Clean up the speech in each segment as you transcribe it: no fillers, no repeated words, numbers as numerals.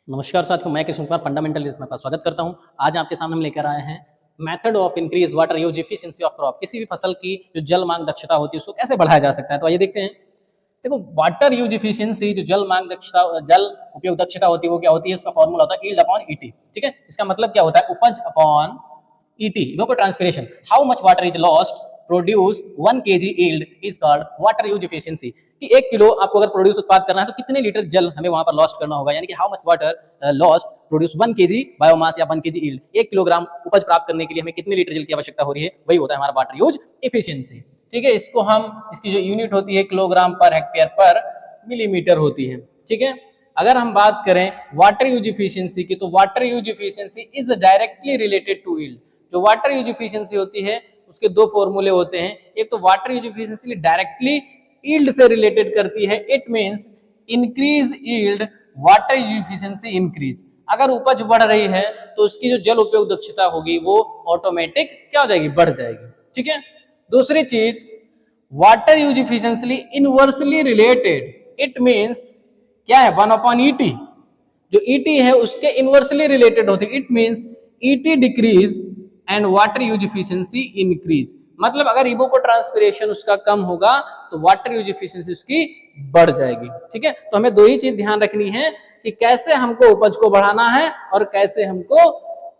नमस्कार साथियों, मैं कृष्ण कुमार फंडामेंटल में आपका स्वागत करता हूं। आज आपके सामने हम लेकर आए हैं method of increase water use efficiency of crop. किसी भी फसल की जो जल मांग दक्षता होती है उसको कैसे बढ़ाया जा सकता है। तो आइए देखते हैं। देखो, वाटर यूज एफिशिएंसी जो जल मांग दक्षता, जल उपयोग दक्षता होती है वो क्या होती है, उसका फॉर्मूला होता है यील्ड अपॉन ईटी। ठीक है, इसका मतलब क्या होता है, उपज upon ET, evaporative transpiration. How much water is lost produce 1 kg yield is called water use efficiency. कि 1 किलो आपको अगर प्रोड्यूस उत्पाद करना है तो कितने लीटर जल हमें वहां पर लॉस्ट करना होगा, यानी कि how much water lost produce 1 kg biomass या 1 kg यील्ड। 1 किलोग्राम उपज प्राप्त करने के लिए हमें कितने लीटर जल की आवश्यकता हो रही है, वही होता है हमारा वाटर यूज एफिशिएंसी। ठीक है, इसको हम, इसकी जो यूनिट होती है किलोग्राम पर हेक्टेयर पर मिलीमीटर होती है। ठीक है, अगर हम बात करें वाटर यूज एफिशिएंसी की, तो water use efficiency is directly related to yield. जो वाटर यूज एफिशिएंसी होती है उसके दो फॉर्मूले होते हैं। एक तो water use efficiency directly yield से रिलेटेड करती है, it means increase yield water use efficiency increase. अगर उपज बढ़ रही है तो उसकी जो जल उपयोग दक्षता होगी वो ऑटोमेटिक क्या हो जाएगी, बढ़ जाएगी। ठीक है, दूसरी चीज, water use efficiency inversely related, it means क्या है, 1/ET। जो ईटी है उसके इनवर्सली रिलेटेड होती है, it means ET decrease and water use efficiency increase. मतलब अगर इवोपोट्रांसपिरेशन उसका कम होगा तो वाटर यूज एफिशिएंसी उसकी बढ़ जाएगी। ठीक है, तो हमें दो ही चीज ध्यान रखनी है कि कैसे हमको उपज को बढ़ाना है और कैसे हमको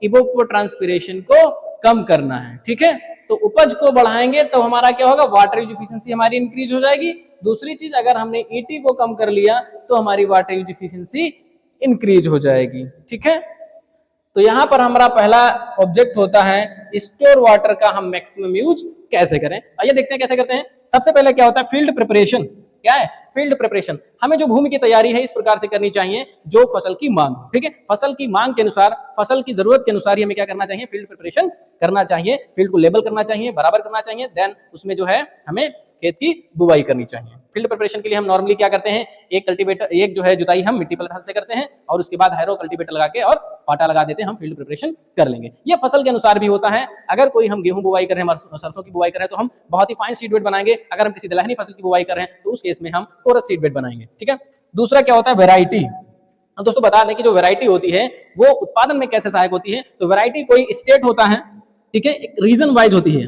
इवोपोट्रांसपिरेशन को कम करना है। ठीक है, तो उपज को बढ़ाएंगे तो हमारा क्या होगा, वाटर यूज एफिशिएंसी हमारी इंक्रीज हो जाएगी। दूसरी चीज, अगर हमने ईटी को कम कर लिया तो हमारी वाटर यूज एफिशिएंसी इंक्रीज हो जाएगी। ठीक है, तो यहां पर हमारा पहला ऑब्जेक्ट होता है स्टोर वाटर का हम मैक्सिमम यूज कैसे करें। आइए देखते हैं कैसे करते हैं। सबसे पहले क्या होता है, फील्ड प्रिपरेशन। क्या है, फील्ड प्रिपरेशन। हमें जो भूमि की तैयारी है इस प्रकार से करनी चाहिए जो फसल की मांग। ठीक है, फसल की मांग के अनुसार, फसल की जरूरत के अनुसार हमें क्या करना चाहिए, फील्ड प्रिपरेशन करना चाहिए। फील्ड को लेबल करना चाहिए, बराबर करना चाहिए, देन उसमें जो है हमें खेत की बुवाई करनी चाहिए। फील्ड प्रिपरेशन के लिए हम नॉर्मली क्या करते हैं, एक कल्टीवेटर, एक जो है जुताई हम मिट्टी पलट हल से करते हैं और उसके बाद हैरो कल्टीवेटर लगा के और पाटा लगा देते हैं, हम फील्ड प्रिपरेशन कर लेंगे। ये फसल के अनुसार भी होता है। अगर कोई हम गेहूं बुवाई कर रहे हैं, सरसों की बुवाई कर रहे हैं तो हम बहुत ही फाइन सीड बेड बनाएंगे। अगर हम किसी दलहनी फसल की बुवाई कर रहे हैं तो उस केस में हम कोरस सीड बेड बनाएंगे। ठीक है, दूसरा क्या होता है, वेराइटी। अब दोस्तों बता दें कि जो वैरायटी होती है वो उत्पादन में कैसे सहायक होती है। तो वैरायटी कोई स्टेट होता है, ठीक है, एक रीजन वाइज होती है,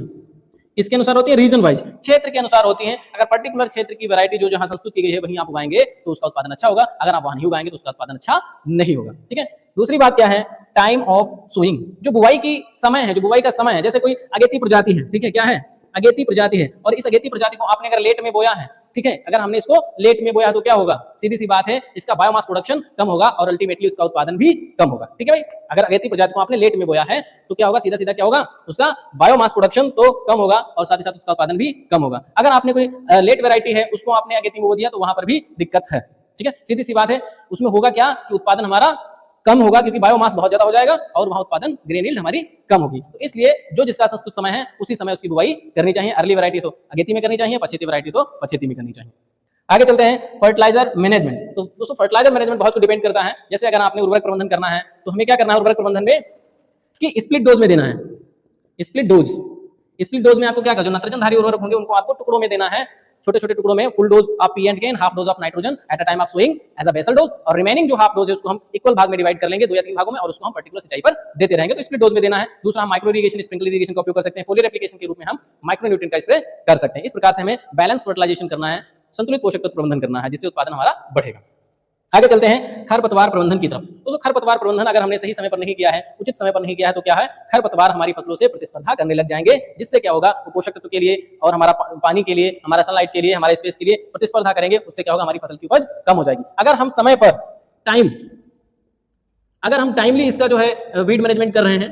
इसके अनुसार होती है रीजन वाइज, क्षेत्र के अनुसार होती है। अगर पर्टिकुलर क्षेत्र की वैरायटी जो जहां संस्तुत की गई है वहीं आप उगाएंगे तो उसका उत्पादन अच्छा होगा, अगर आप वहां नहीं उगाएंगे तो उसका उत्पादन अच्छा नहीं होगा। ठीक है, दूसरी बात क्या है, टाइम ऑफ सोइंग। जो बुवाई की समय है, जो बुवाई का समय है, जैसे कोई अगेती प्रजाति है, ठीक है, क्या है, अगेती प्रजाति है, और इस अगेती प्रजाति को आपने अगर लेट में बोया है, ठीक है, अगर हमने इसको लेट में बोया तो क्या होगा, सीधी सी बात है, इसका बायोमास प्रोडक्शन कम होगा और अल्टीमेटली उसका उत्पादन भी कम होगा। ठीक है भाई, अगर अगेती प्रजाति को आपने लेट में बोया है तो क्या होगा, सीधा सीधा क्या होगा, उसका बायोमास प्रोडक्शन तो कम होगा और साथ ही साथ उसका उत्पादन भी कम होगा। अगर आपने कोई लेट वैरायटी है उसको आपने अगेती में बो दिया तो वहां पर भी दिक्कत है। ठीक है, सीधी सी बात है, उसमें होगा क्या कि उत्पादन हमारा कम होगा क्योंकि बायोमास बहुत ज्यादा हो जाएगा और वहां उत्पादन ग्रेन यील्ड हमारी कम होगी। तो इसलिए जो जिसका संस्तुत समय है उसी समय उसकी बुवाई करनी चाहिए। अर्ली वैरायटी तो अगेती में करनी चाहिए, पछेती वैरायटी तो पछेती में करनी चाहिए। आगे चलते हैं, फर्टिलाइजर मैनेजमेंट। तो दोस्तों फर्टिलाइजर मैनेजमेंट बहुत कुछ डिपेंड करता है। जैसे अगर आपने उर्वरक प्रबंधन करना है तो हमें क्या करना है उर्वरक प्रबंधन में, कि स्प्लिट डोज में देना है। स्प्लिट डोज, स्प्लिट डोज में आपको क्या, जो नाइट्रोजनधारी उर्वरक होंगे उनको आपको टुकड़ों में देना है, छोटे छोटे टुकड़ों में। Full dose of P and K, half dose of nitrogen at a time of sowing as a basal dose, और रिमेनिंग जो हाफ डोज है उसको हम इक्वल भाग में डिवाइड कर लेंगे, 2 या 3 भागों में, और उसको हम पर्टिकुलर सिंचाई पर देते रहेंगे। तो स्प्लिट डोज में देना है। दूसरा, हम माइक्रो इरिगेशन, स्प्रिंकलर इरिगेशन का उपयोग कर सकते हैं। फोलियर एप्लीकेशन के रूप में हम माइक्रो न्यूट्रिएंट का स्प्रे कर सकते हैं। इस प्रकार से हमें बैलेंस फर्टिलाइजेशन करना है, संतुलित पोषक तत्व प्रबंधन करना है, जिससे उत्पादन हमारा बढ़ेगा। आगे चलते हैं खरपतवार प्रबंधन की तरफ। तो खरपतवार प्रबंधन अगर हमने सही समय पर नहीं किया है, उचित समय पर नहीं किया है, तो क्या है, खरपतवार हमारी फसलों से प्रतिस्पर्धा करने लग जाएंगे, जिससे क्या होगा, वो पोषक तत्व के लिए और हमारा पानी के लिए, हमारा सनलाइट के लिए, हमारे स्पेस के लिए प्रतिस्पर्धा करेंगे। उससे क्या होगा, हमारी फसल की उपज कम हो जाएगी। अगर हम समय पर अगर हम टाइमली इसका जो है वीड मैनेजमेंट कर रहे हैं,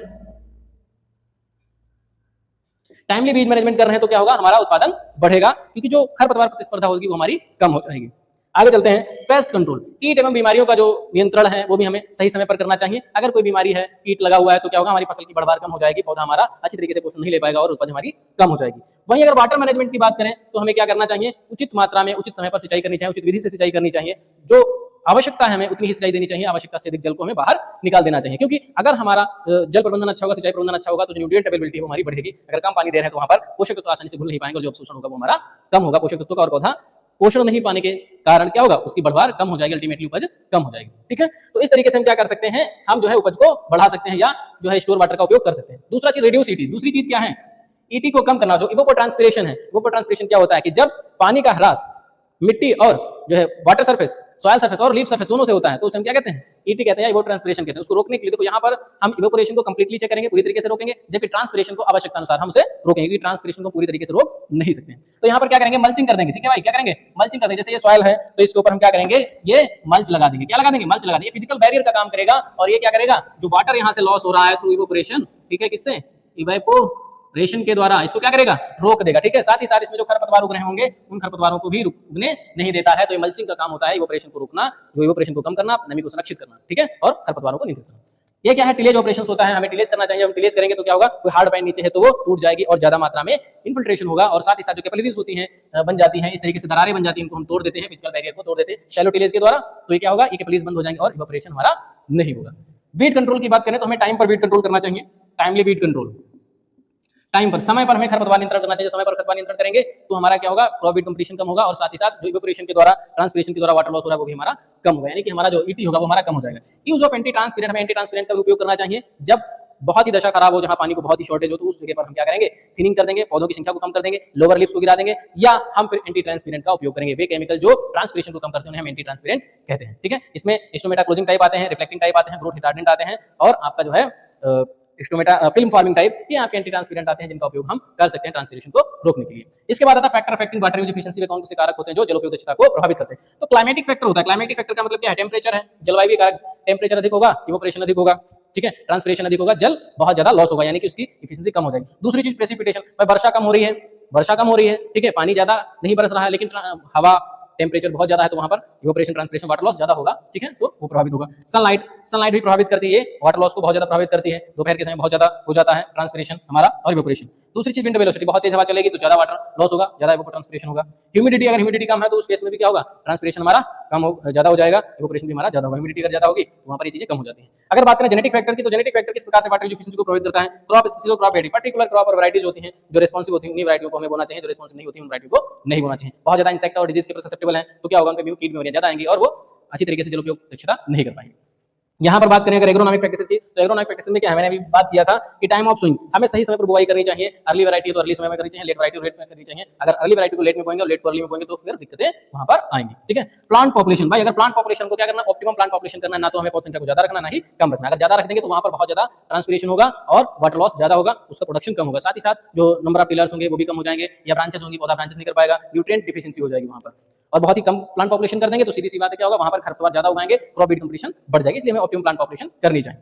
टाइमली बीज मैनेजमेंट कर रहे हैं, तो क्या होगा, हमारा उत्पादन बढ़ेगा, क्योंकि जो खरपतवार प्रतिस्पर्धा होगी वो हमारी कम हो जाएगी। आगे चलते हैं, पेस्ट कंट्रोल। कीट एवं बीमारियों का जो नियंत्रण है वो भी हमें सही समय पर करना चाहिए। अगर कोई बीमारी है, कीट लगा हुआ है, तो क्या होगा, हमारी फसल की बढ़वार कम हो जाएगी, पौधा हमारा अच्छी तरीके से पोषण नहीं ले पाएगा और उपज हमारी कम हो जाएगी। वहीं अगर वाटर मैनेजमेंट की बात करें तो हमें क्या करना चाहिए, उचित मात्रा में उचित समय पर सिंचाई करनी चाहिए, उचित विधि से सिंचाई करनी चाहिए। जो आवश्यकता है हमें उतनी ही सिंचाई देनी चाहिए, आवश्यकता से अधिक जल को हमें बाहर निकाल देना चाहिए, क्योंकि अगर हमारा जल प्रबंधन अच्छा होगा, सिंचाई प्रबंधन अच्छा होगा, तो जो न्यूट्रिएंट अवेलेबिलिटी है वो हमारी बढ़ेगी। अगर कम पानी दे रहे हैं तो वहां पर पोषक तत्व आसानी से घुल नहीं पाएंगे और जो अब्सॉर्प्शन होगा वो हमारा कम होगा पोषक तत्व का, और पौधा पोषण नहीं पाने के कारण क्या होगा, उसकी बढ़वार कम हो जाएगी, अल्टीमेटली उपज कम हो जाएगी। ठीक है, तो इस तरीके से हम क्या कर सकते हैं, हम जो है उपज को बढ़ा सकते हैं या जो है स्टोर वाटर का उपयोग कर सकते हैं। दूसरा चीज रिड्यूस ईटी, दूसरी चीज क्या है, ईटी को कम करना। जो इवोपोट्रांसपिरेशन है, इवोपोट्रांसपिरेशन क्या होता है कि जब पानी का ह्रास मिट्टी और जो है वाटर सरफेस, सॉइल सरफेस और लीफ सरफेस दोनों से होता है, तो उसे हम क्या कहते हैं, ईटी कहते हैं, इवोट्रांसपिरेशन कहते हैं। उसको रोकने के लिए देखो यहाँ पर हम इवोपोरेशन को कंप्लीटली चेक करेंगे, पूरी तरीके से रोकेंगे, जबकि ट्रांसपिरेशन को आवश्यकता अनुसार हम उसे रोकेंगे, क्योंकि ट्रांसपिरेशन को पूरी तरीके से रोक नहीं सकते। तो यहाँ पर क्या करेंगे, मल्चिंग कर देंगे। ठीक है भाई, क्या करेंगे, मल्चिंग कर देंगे। जैसे ये सॉइल है तो इसके ऊपर हम क्या करेंगे, ये मल्च लगा देंगे। क्या लगा देंगे, मल्च लगा देंगे। फिजिकल बैरियर का काम करेगा और ये क्या करेगा, जो वाटर यहाँ से लॉस हो रहा है थ्रू इवोपोरेशन, ठीक है, किससे, इवेपोरेशन के द्वारा, इसको क्या करेगा, रोक देगा। ठीक है, साथ ही साथ इसमें जो खरपतवार उग रहे होंगे उन खरपतवारों को भी रुकने नहीं देता है। तो ये मल्चिंग का काम होता है, इवोपोरेशन को रोकना, जो इवोपोरेशन को कम करना, नमी को संरक्षित करना। ठीक है, और खरपतवारों को नियंत्रित करना। ये क्या है, टिलेज ऑपरेशन होता है, हमें टिलेज करना चाहिए। हम टिलेज करेंगे तो क्या होगा, कोई हार्ड पाइन नीचे है तो वो टूट जाएगी और ज्यादा मात्रा में इन्फिल्ट्रेशन होगा, और साथ ही साथ जो कैपिलरीज होती हैं बन जाती हैं, इस तरीके से दरारें बन जाती हैं, इनको हम तोड़ देते हैं, फिजिकल बैरियर को तोड़ देते हैं शैलो टिलेज के द्वारा। तो ये क्या होगा, ये कैपिलरीज बंद हो जाएंगे और इवोपोरेशन हमारा नहीं होगा। वीड कंट्रोल की बात करें तो हमें टाइम पर वीड कंट्रोल करना चाहिए, टाइमली वीड कंट्रोल, टाइम पर, समय पर हमें खरपतवार नियंत्रण करना चाहिए। समय पर खरपतवार नियंत्रण करेंगे तो हमारा क्या होगा, क्रॉप वीड कंप्लीशन कम होगा, और साथ ही साथ जो इवोपोरेशन के द्वारा, ट्रांसपिरेशन के द्वारा वाटर लॉस हो रहा है वो भी हमारा कम होगा, यानी कि हमारा जो ईटी होगा वो हमारा कम हो जाएगा। यूज ऑफ एंटी ट्रांसपिरेंट, हमें एंटी ट्रांसपिरेंट का उपयोग करना चाहिए जब बहुत ही दशा खराब हो, जहां पानी को बहुत ही शॉर्टेज हो, तो उस जगह पर हम क्या करेंगे, थिनिंग कर देंगे, पौधों की संख्या को कम कर देंगे, लोअर लीव्स को गिरा देंगे, या हम फिर एंटी ट्रांसपिरेंट का उपयोग करेंगे। वे केमिकल जो ट्रांसपिरेशन को कम करते हैं उन्हें हम एंटी ट्रांसपिरेंट कहते हैं। ठीक है, इसमें स्टोमेटा क्लोजिंग टाइप आते हैं, रिफ्लेक्टिंग टाइप आते हैं, ग्रोथ रिटार्डेंट आते हैं, और आपका जो है स्टोमेटा फिल्म फॉर्मिंग टाइप, ये आपके एंटी ट्रांसपिरेंट आते हैं, जिनका उपयोग हम कर सकते हैं ट्रांसपिरेशन को रोकने के लिए। इसके बाद आता है factor affecting water use efficiency, वे कौन से कारक होते हैं जो जलोपयोग दक्षता को प्रभावित करते हैं। तो क्लाइमेटिक फैक्टर होता है। क्लाइमेटिक फैक्टर का मतलब क्या है, टेम्परेचर है, जलवायु कारक, टेम्परेचर अधिक होगा, इवोपोरेशन अधिक होगा, ठीक है, ट्रांसपिरेशन अधिक होगा, जल बहुत ज्यादा लॉस होगा, यानी कि उसकी एफिशिएंसी कम हो जाएगी। दूसरी चीज प्रेसिपिटेशन, वर्षा कम हो रही है, वर्षा कम हो रही है, ठीक है, पानी ज्यादा नहीं बरस रहा है, लेकिन हवा टेम्परेचर बहुत ज्यादा है, तो वहां पर इवोपोरेशन, ट्रांसपिरेशन, वाटर लॉस ज्यादा होगा। ठीक है, तो वो प्रभावित होगा। सनलाइट, सनलाइट भी प्रभावित करती है, वाटर लॉस को बहुत ज्यादा प्रभावित करती है, दोपहर के समय बहुत ज्यादा हो जाता है ट्रांसपिरेशन हमारा और इवोपोरेशन। दूसरी चीज विंड वेलोसिटी, बहुत तेज हवा चलेगी तो ज्यादा वाटर लॉस होगा, ज्यादा ट्रांसपिरेशन होगा। ह्यूमिडिटी, अगर ह्यूमिडिटी कम है तो उस केस में भी क्या होगा, ट्रांसपिरेशन हमारा कम हो, ज्यादा हो जाएगा, इवोपोरेशन भी हमारा ज्यादा होगा। ह्यूमिडिटी अगर ज्यादा होगी तो वहां पर ये चीजें कम हो जाती हैं। अगर बात करें जेनेटिक फैक्टर की, तो जेनेटिक फैक्टर किस प्रकार से वाटर यूज एफिशिएंसी को प्रभावित करता है, क्रॉप स्पीशीज और क्रॉप वैरायटी, पर्टिकुलर क्रॉप और वैरायटीज होती हैं जो रिस्पॉन्सिव होती हैं, उन्हीं वैरायटियों को हमें बोना चाहिए, जो रिस्पॉन्सिव नहीं होती हैं उन वैरायटी को नहीं बोना चाहिए। बहुत ज्यादा इंसेक्ट और डिजीज के ससेप्टेबल हैं तो क्या होगा, उनके कीट बीमारियां ज्यादा आएंगी और वो अच्छी तरीके से जल उपयोग दक्षता नहीं कर पाएंगे। यहाँ पर बात करें अगर एग्रोनॉमिक प्रैक्टिसेस की, तो एग्रोनॉमिक प्रैक्टिस में क्या है, मैंने अभी बात किया था कि टाइम ऑफ सोइंग, हमें सही समय पर बुआई करनी चाहिए। अर्ली वैरायटी तो अर्ली समय में करनी चाहिए, लेट वैरायटी लेट में करनी चाहिए। अगर अर्ली वैरायटी को लेट में बोएंगे और लेट को अर्ली में बोएंगे तो फिर दिक्कतें वहां पर आएंगी। ठीक है, प्लांट पॉपुलेशन, भाई अगर प्लांट पॉपुलेशन को क्या करना, ऑप्टिमम प्लांट पॉपुलेशन करना है, ना तो हमें पौध संख्या को ज्यादा रखना, ना ही कम रखना। अगर ज्यादा रख देंगे तो वहां पर बहुत ज्यादा ट्रांसपिरेशन होगा और वाटर लॉस ज्यादा होगा, उसका प्रोडक्शन कम होगा। साथ ही साथ जो नंबर ऑफ पिलर्स होंगे वो भी कम हो जाएंगे, या ब्रांचेस होंगी, पौधा ब्रांचेस नहीं कर पाएगा, न्यूट्रिएंट डिफिशिएंसी हो जाएगी वहां पर। और बहुत ही कम प्लांट पॉपुलेशन कर देंगे तो सीधी सी बात है क्या होगा, वहां पर खरपतवार ज्यादा उगाएंगे, क्रॉप वीड कंप्लीशन बढ़ जाएगी, इसलिए हमें ऑप्टिमम प्लांट पॉपुलेशन करनी चाहिए।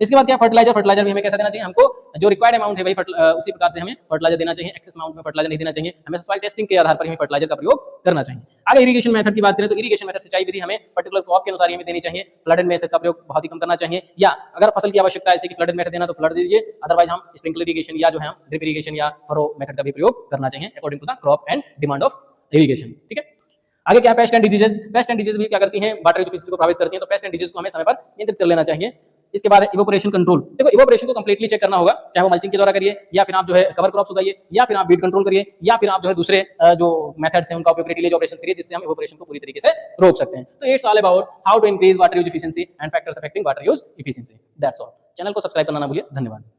इसके बाद क्या, फर्टिलाइजर, फर्टिलाइजर भी हमें कैसा देना चाहिए, हमको जो रिक्वायर्ड अमाउंट है भाई उसी प्रकार से हमें फर्टिलाइजर देना चाहिए, एक्सेस अमाउंट में फर्टिलाइजर नहीं देना चाहिए, हमें सॉइल टेस्टिंग के आधार पर हमें फर्टिलाइजर का प्रयोग करना चाहिए। आगे इरिगेशन मेथड की बात करें तो इरिगेशन मेथड, सिंचाई विधि हमें पर्टिकुलर क्रॉप के अनुसार हमें देनी चाहिए। फ्लडेड मेथड का प्रयोग बहुत ही कम करना चाहिए, या अगर फसल की आवश्यकता है जैसे कि फ्लडेड मेथड देना तो फ्लड दीजिए, अदरवाइज हम स्प्रिंकलर इरिगेशन या जो है ड्रिप इरिगेशन या फरो मेथड का भी प्रयोग करना चाहिए according to the crop and demand of irrigation. ठीक है, आगे क्या, pest and diseases, pest and disease भी क्या करती हैं, वाटर एफिशिएंसी को प्रभावित करती हैं, तो पेस्ट एंड डिजीज को हमें समय पर नियंत्रित कर लेना चाहिए। इसके बाद इवोपोरेशन कंट्रोल, देखो इवोपोरेशन को कंप्लीटली चेक करना होगा, चाहे वो मल्चिंग के द्वारा करिए, या फिर आप जो है कवर क्रॉप्स उगाइए, या फिर आप वीड कंट्रोल करिए, या फिर आप जो है दूसरे जो मेथड्स हैं उनका उपयोग करके ऑपरेशन करिए, जिससे हम इवोपोरेशन को पूरी तरीके से रोक सकते हैं। तो it's all about how to increase water use efficiency and factors affecting water use efficiency, that's all. Channel को सब्सक्राइब करना ना भूलिए। धन्यवाद।